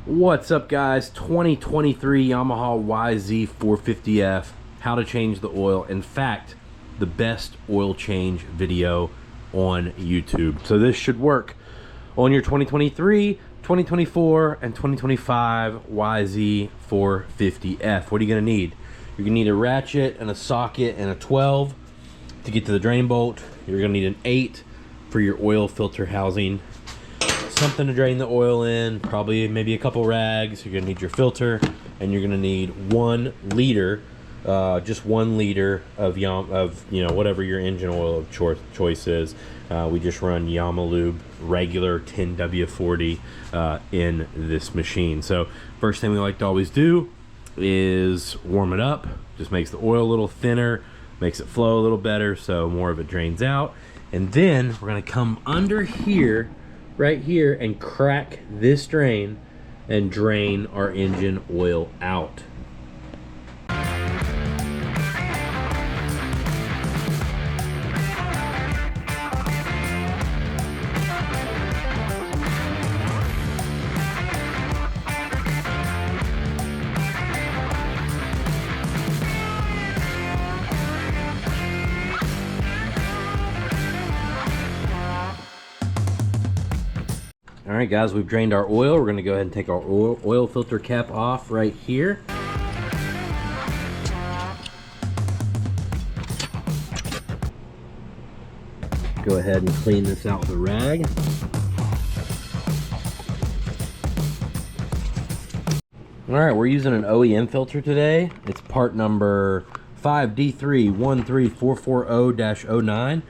What's up, guys? 2023 Yamaha YZ450F, how to change the oil. In fact, the best oil change video on YouTube. So this should work on your 2023, 2024, and 2025 YZ450F. What are you gonna need? You're gonna need a ratchet and a socket and a 12 to get to the drain bolt. You're gonna need an 8 for your oil filter housing. Something to drain the oil in, probably maybe a couple rags. You're gonna need your filter, and you're gonna need 1 liter, just 1 liter of whatever your engine oil of choice is. We just run Yamalube regular 10W40 in this machine. So first thing we like to always do is warm it up. Just makes the oil a little thinner, makes it flow a little better, so more of it drains out. And then we're gonna come under here, right here, and crack this drain and drain our engine oil out. All right, guys, we've drained our oil. We're gonna go ahead and take our oil filter cap off right here. Go ahead and clean this out with a rag. All right, we're using an OEM filter today. It's part number 5D313440-09.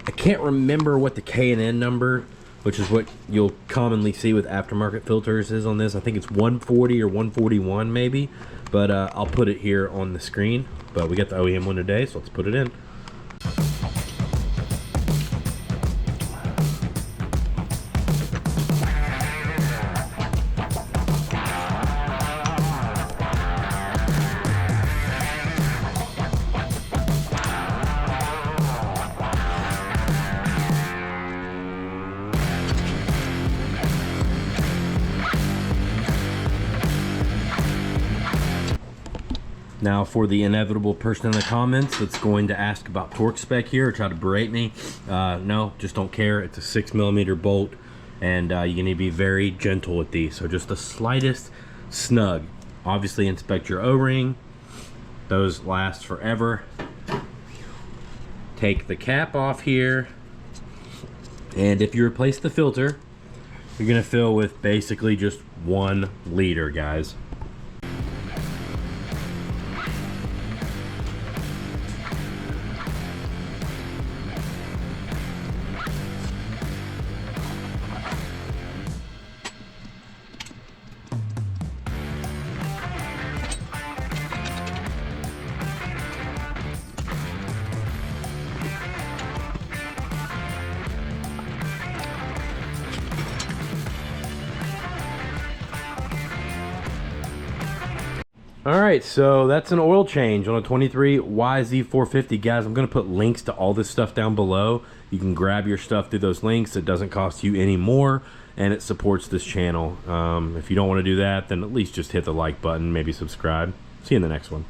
I can't remember what the K&N number, which is what you'll commonly see with aftermarket filters, is on this. I think it's 140 or 141 maybe, but I'll put it here on the screen. But we got the OEM one today, so let's put it in. Now, for the inevitable person in the comments that's going to ask about torque spec here or try to berate me, no, just don't care. It's a 6mm bolt, and you need to be very gentle with these. So just the slightest snug. Obviously, inspect your O-ring. Those last forever. Take the cap off here, and if you replace the filter, you're gonna fill with basically just 1 liter, guys. All right, so that's an oil change on a 23 YZ450. Guys, I'm gonna put links to all this stuff down below. You can grab your stuff through those links. It doesn't cost you any more, and it supports this channel. If you don't wanna do that, then at least just hit the like button, maybe subscribe. See you in the next one.